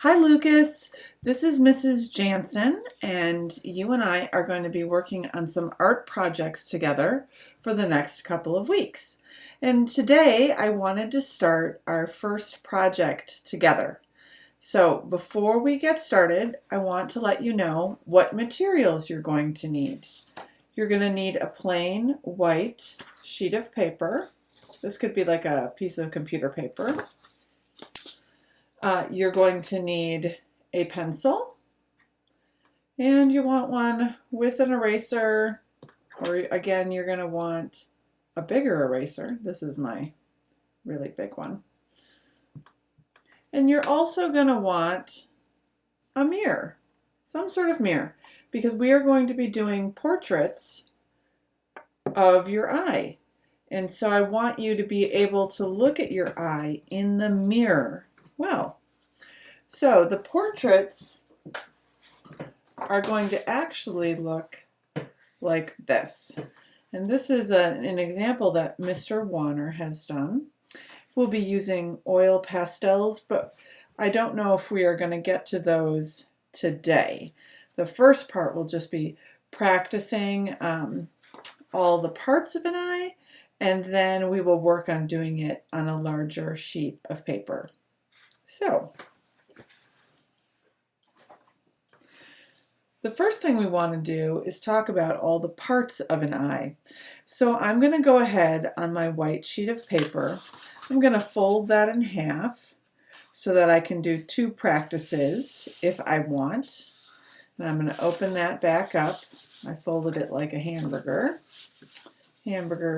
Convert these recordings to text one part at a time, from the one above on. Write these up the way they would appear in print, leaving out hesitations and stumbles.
Hi, Lucas. This is Mrs. Jansen, and you and I are going to be working on some art projects together for the next couple of weeks. And today I wanted to start our first project together. So before we get started, I want to let you know what materials you're going to need. You're going to need a plain white sheet of paper. This could be like a piece of computer paper. You're going to need a pencil, and you want one with an eraser, or again, you're going to want a bigger eraser. This is my really big one. And you're also going to want a mirror, some sort of mirror, because we are going to be doing portraits of your eye. And so I want you to be able to look at your eye in the mirror. Well, so the portraits are going to actually look like this. And this is an example that Mr. Warner has done. We'll be using oil pastels, but I don't know if we are going to get to those today. The first part will just be practicing all the parts of an eye, and then we will work on doing it on a larger sheet of paper. So, the first thing we want to do is talk about all the parts of an eye. So I'm going to go ahead on my white sheet of paper. I'm going to fold that in half so that I can do two practices if I want. And I'm going to open that back up. I folded it like a hamburger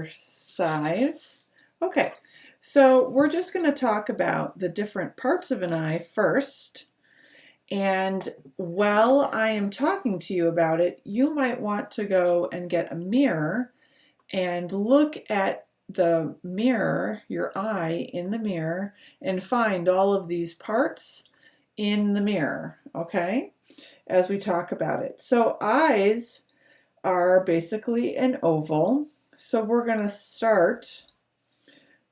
size. Okay, so we're just going to talk about the different parts of an eye first. And while I am talking to you about it, you might want to go and get a mirror and look at the mirror, your eye in the mirror, and find all of these parts in the mirror, okay, as we talk about it. So eyes are basically an oval. So we're going to start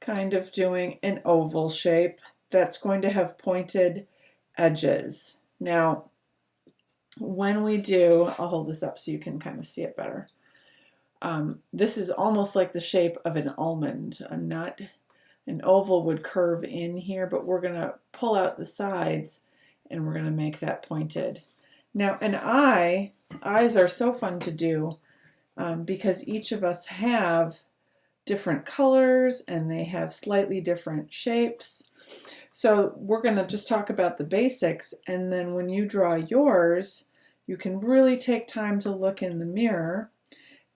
kind of doing an oval shape that's going to have pointed edges. Now, when we do, I'll hold this up so you can kind of see it better. This is almost like the shape of an almond. An oval would curve in here, but we're going to pull out the sides and we're going to make that pointed. Now, eyes are so fun to do because each of us have different colors and they have slightly different shapes. So we're going to just talk about the basics, and then when you draw yours, you can really take time to look in the mirror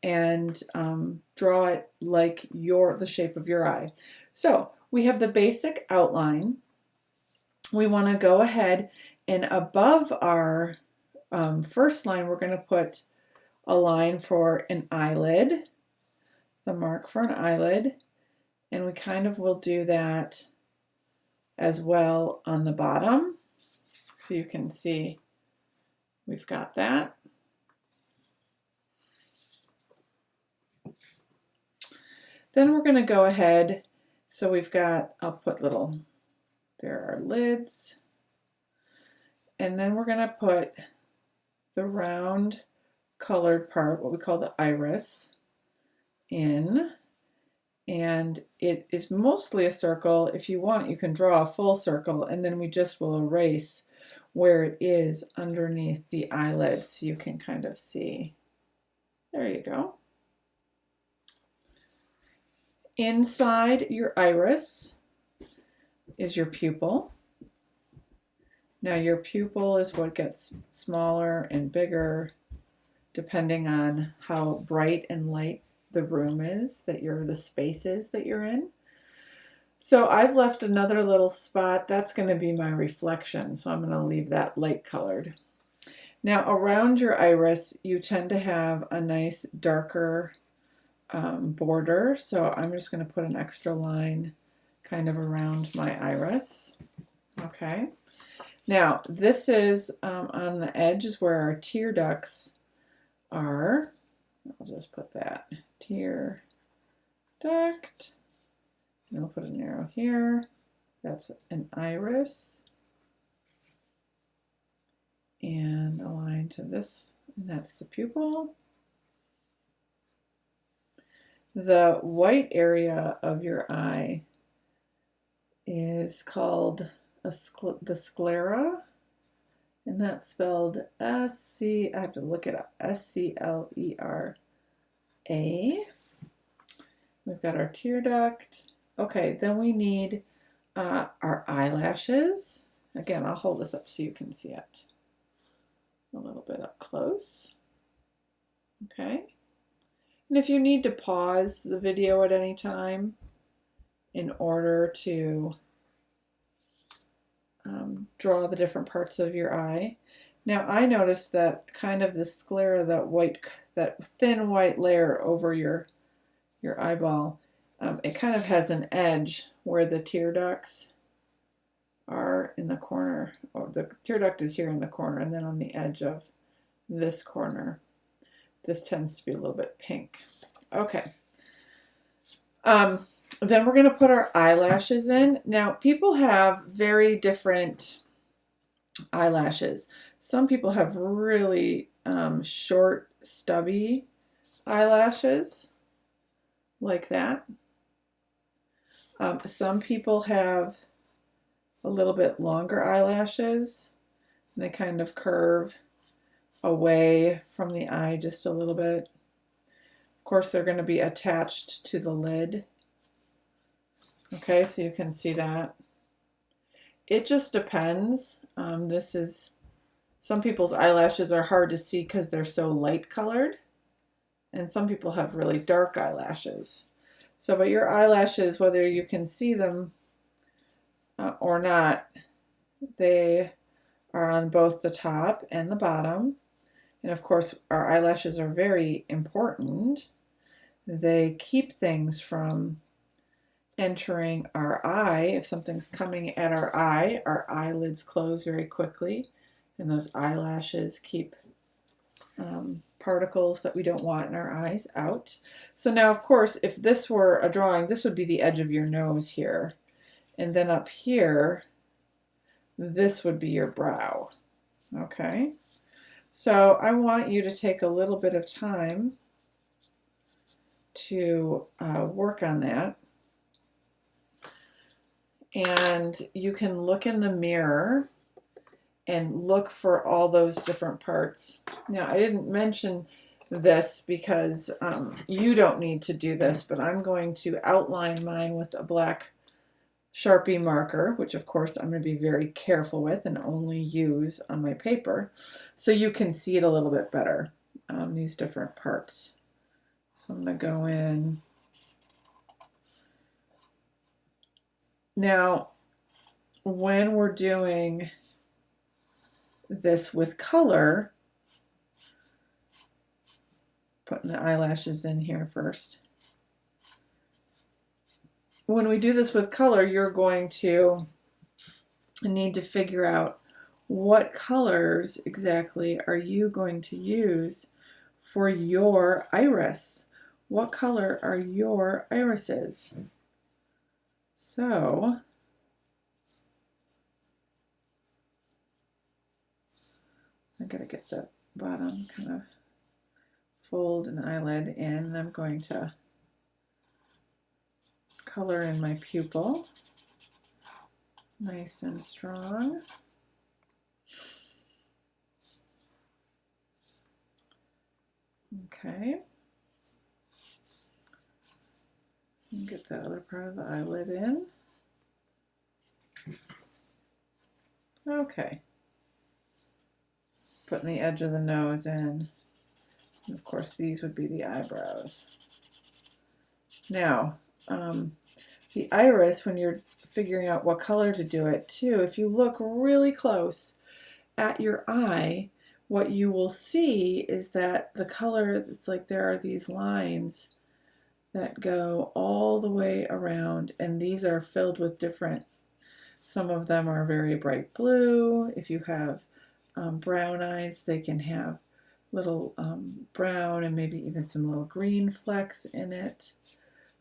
and draw it like the shape of your eye. So we have the basic outline. We want to go ahead and above our first line, we're going to put a line for an eyelid, the mark for an eyelid, and we kind of will do that as well on the bottom. So you can see we've got that. Then we're going to go ahead, so we've got, there are lids, and then we're going to put the round colored part, what we call the iris, in, and it is mostly a circle. If you want, you can draw a full circle, and then we just will erase where it is underneath the eyelid so you can kind of see. There you go. Inside your iris is your pupil. Now your pupil is what gets smaller and bigger depending on how bright and light the room is, the space is that you're in. So I've left another little spot. That's going to be my reflection, so I'm going to leave that light colored. Now around your iris, you tend to have a nice darker border, so I'm just going to put an extra line kind of around my iris. Okay. Now this is on the edge is where our tear ducts are. I'll just put that tear duct. And I'll put an arrow here. That's an iris. and align to this, and that's the pupil. The white area of your eye is called the sclera, and that's spelled S-C, I have to look it up, S-C-L-E-R-A. We've got our tear duct. Okay, then we need our eyelashes. Again, I'll hold this up so you can see it a little bit up close. Okay. And if you need to pause the video at any time in order to draw the different parts of your eye. Now I noticed that kind of the sclera, that thin white layer over your eyeball, it kind of has an edge where the tear ducts are in the corner, or the tear duct is here in the corner, and then on the edge of this corner, this tends to be a little bit pink. Okay. Then we're going to put our eyelashes in. Now, people have very different eyelashes. Some people have really short, stubby eyelashes, like that. Some people have a little bit longer eyelashes, and they kind of curve away from the eye just a little bit. Of course, they're going to be attached to the lid. Okay, so you can see that. It just depends. Some people's eyelashes are hard to see because they're so light colored, and some people have really dark eyelashes. So, but your eyelashes, whether you can see them or not, they are on both the top and the bottom. And of course, our eyelashes are very important. They keep things from entering our eye. If something's coming at our eyelids close very quickly, and those eyelashes keep particles that we don't want in our eyes out. So now, of course, if this were a drawing, this would be the edge of your nose here. And then up here, this would be your brow. Okay? So I want you to take a little bit of time to work on that. And you can look in the mirror and look for all those different parts. Now, I didn't mention this because you don't need to do this, but I'm going to outline mine with a black Sharpie marker, which of course I'm going to be very careful with and only use on my paper, so you can see it a little bit better, these different parts. So I'm going to go in. Now, when we're doing this with color, putting the eyelashes in here first. When we do this with color, you're going to need to figure out what colors exactly are you going to use for your iris. What color are your irises? So, I gotta get the bottom kind of fold an eyelid in, and I'm going to color in my pupil nice and strong. Okay. And get that other part of the eyelid in. Okay. Putting the edge of the nose in. And of course, these would be the eyebrows. Now, the iris, when you're figuring out what color to do it too, if you look really close at your eye, what you will see is that the color, it's like there are these lines that go all the way around, and these are filled with different, some of them are very bright blue. If you have brown eyes, they can have little brown and maybe even some little green flecks in it.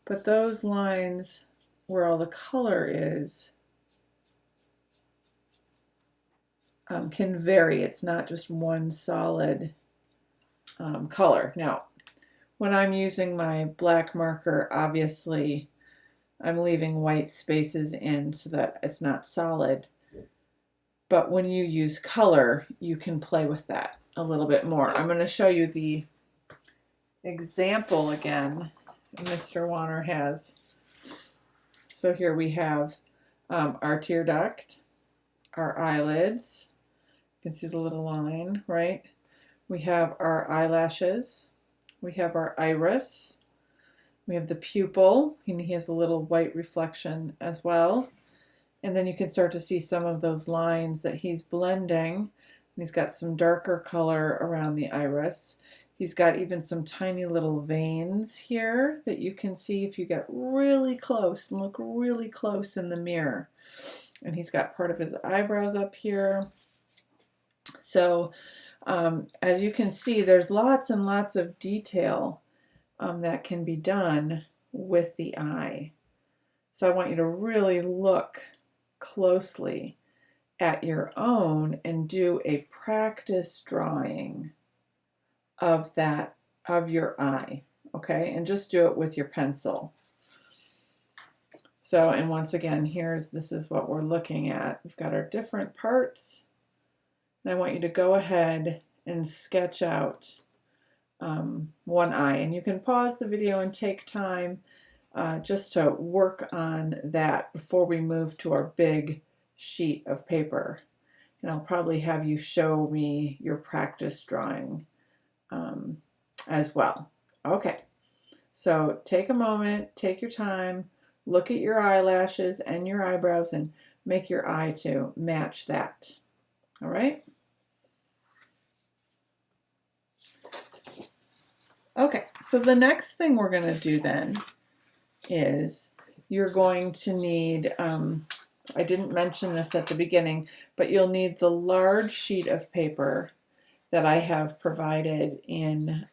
But those lines where all the color is can vary. It's not just one solid color. Now, when I'm using my black marker, obviously I'm leaving white spaces in so that it's not solid. But when you use color, you can play with that a little bit more. I'm going to show you the example again Mr. Warner has. So here we have our tear duct, our eyelids. You can see the little line, right? We have our eyelashes. We have our iris. We have the pupil, and he has a little white reflection as well. And then you can start to see some of those lines that he's blending. He's got some darker color around the iris. He's got even some tiny little veins here that you can see if you get really close and look really close in the mirror. And he's got part of his eyebrows up here. So as you can see, there's lots and lots of detail that can be done with the eye. So I want you to really look closely at your own and do a practice drawing of your eye, okay? And just do it with your pencil. So, and once again, this is what we're looking at. We've got our different parts, and I want you to go ahead and sketch out one eye. And you can pause the video and take time just to work on that before we move to our big sheet of paper. And I'll probably have you show me your practice drawing as well. Okay, so take a moment, take your time, look at your eyelashes and your eyebrows and make your eye to match that. All right? Okay, so the next thing we're going to do then is you're going to need, I didn't mention this at the beginning, but you'll need the large sheet of paper that I have provided in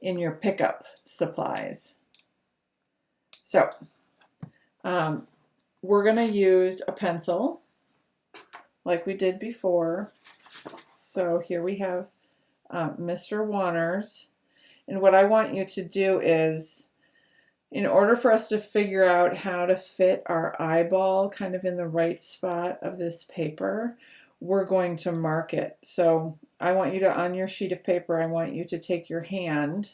your pickup supplies. So we're going to use a pencil like we did before. So here we have Mr. Warner's. And what I want you to do is, in order for us to figure out how to fit our eyeball kind of in the right spot of this paper, we're going to mark it. So I want you to, on your sheet of paper, I want you to take your hand.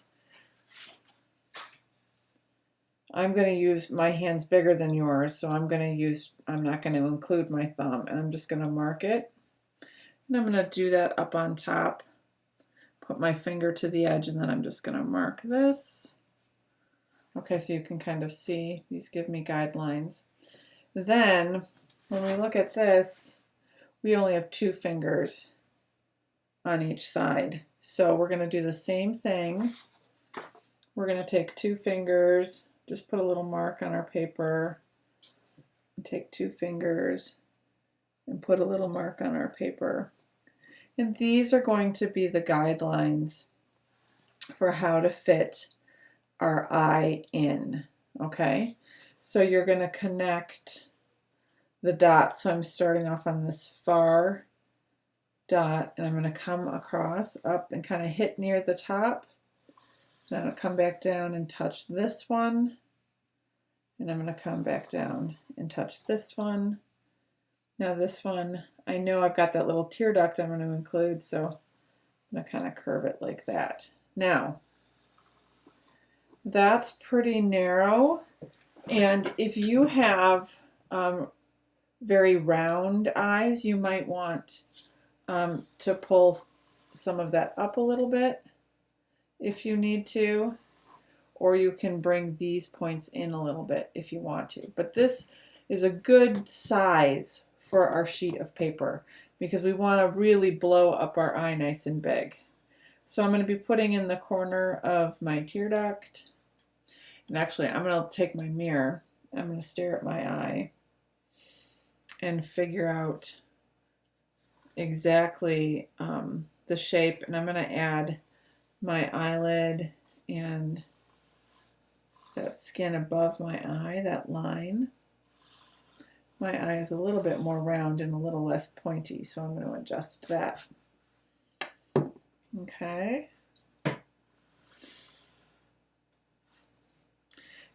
I'm going to use, my hand's bigger than yours, so I'm not going to include my thumb, and I'm just going to mark it. And I'm going to do that up on top, put my finger to the edge, and then I'm just going to mark this. Okay, so you can kind of see, these give me guidelines. Then, when we look at this, we only have 2 fingers on each side. So we're going to do the same thing. We're going to take 2 fingers, just put a little mark on our paper, and take 2 fingers and put a little mark on our paper. And these are going to be the guidelines for how to fit our eye in, okay? So you're going to connect the dots. So I'm starting off on this far dot, and I'm going to come across up and kind of hit near the top. Then I'll come back down and touch this one, and I'm going to come back down and touch this one. Now this one, I know I've got that little tear duct I'm going to include, so I'm going to kind of curve it like that. Now, that's pretty narrow, and if you have very round eyes, you might want to pull some of that up a little bit if you need to, or you can bring these points in a little bit if you want to. But this is a good size for our sheet of paper because we want to really blow up our eye nice and big. So I'm going to be putting in the corner of my tear duct. And actually, I'm going to take my mirror. I'm going to stare at my eye and figure out exactly the shape. And I'm going to add my eyelid and that skin above my eye, that line. My eye is a little bit more round and a little less pointy, so I'm going to adjust that. Okay.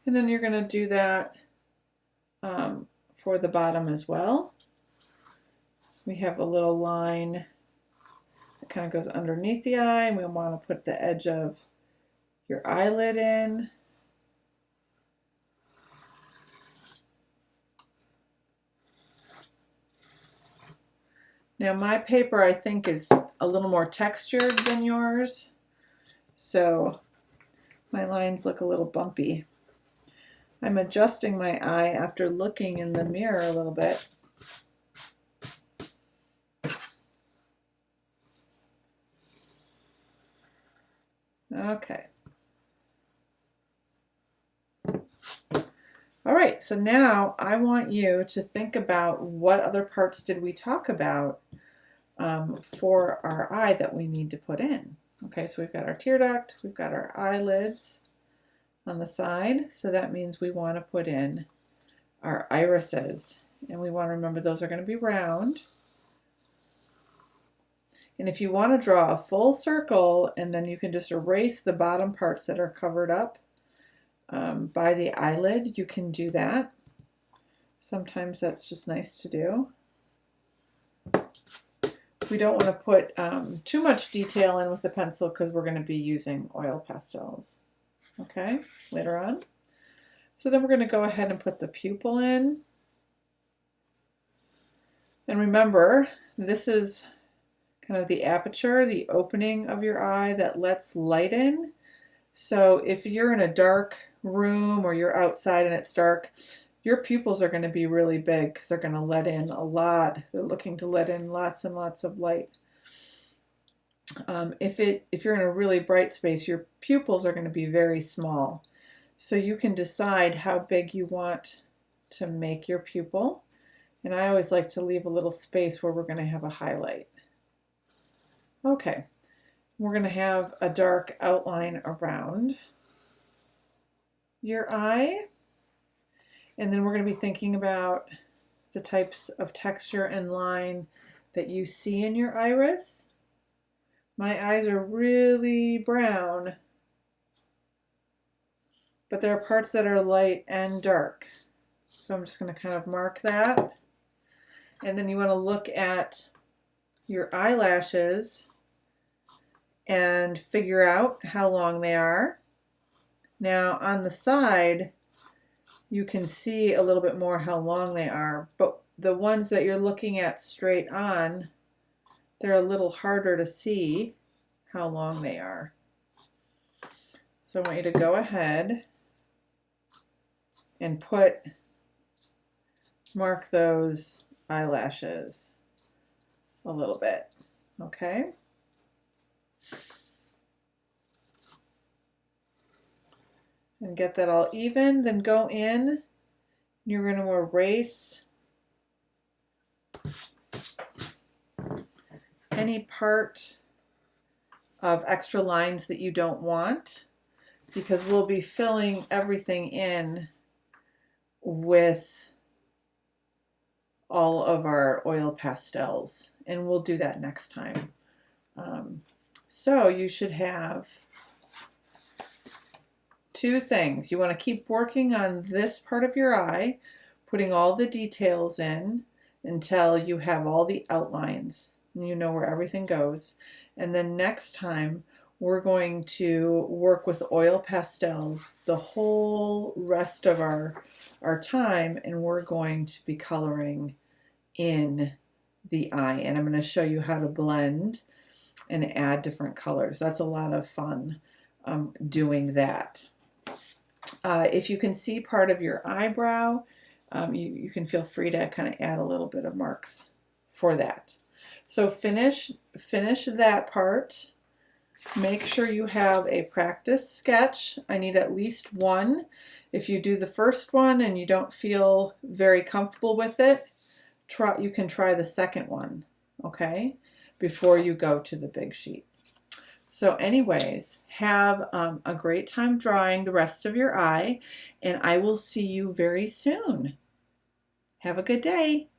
And then you're going to do that for the bottom as well. We have a little line that kind of goes underneath the eye, and we want to put the edge of your eyelid in. Now my paper, I think, is a little more textured than yours, so my lines look a little bumpy. I'm adjusting my eye after looking in the mirror a little bit. Okay. All right, so now I want you to think about what other parts did we talk about for our eye that we need to put in. Okay, so we've got our tear duct, we've got our eyelids on the side, so that means we want to put in our irises, and we want to remember those are going to be round. And if you want to draw a full circle, and then you can just erase the bottom parts that are covered up by the eyelid, you can do that. Sometimes that's just nice to do. We don't want to put too much detail in with the pencil because we're going to be using oil pastels, okay, later on. So then we're going to go ahead and put the pupil in. And remember, this is kind of the aperture, the opening of your eye that lets light in. So if you're in a dark room or you're outside and it's dark, your pupils are going to be really big because they're going to let in a lot. They're looking to let in lots and lots of light. If you're in a really bright space, your pupils are going to be very small. So you can decide how big you want to make your pupil. And I always like to leave a little space where we're going to have a highlight. Okay, we're going to have a dark outline around your eye. And then we're going to be thinking about the types of texture and line that you see in your iris. My eyes are really brown, but there are parts that are light and dark. So I'm just going to kind of mark that. And then you want to look at your eyelashes and figure out how long they are. Now on the side, you can see a little bit more how long they are, but the ones that you're looking at straight on, they're a little harder to see how long they are. So I want you to go ahead and mark those eyelashes a little bit, okay? And get that all even, then go in, you're going to erase any part of extra lines that you don't want, because we'll be filling everything in with all of our oil pastels, and we'll do that next time. So you should have two things. You want to keep working on this part of your eye, putting all the details in until you have all the outlines and you know where everything goes. And then next time we're going to work with oil pastels the whole rest of our time, and we're going to be coloring in the eye, and I'm going to show you how to blend and add different colors. That's a lot of fun doing that. If you can see part of your eyebrow, you can feel free to kind of add a little bit of marks for that. So finish that part. Make sure you have a practice sketch. I need at least one. If you do the first one and you don't feel very comfortable with it, you can try the second one, okay, before you go to the big sheet. So anyways, have a great time drawing the rest of your eye, and I will see you very soon. Have a good day.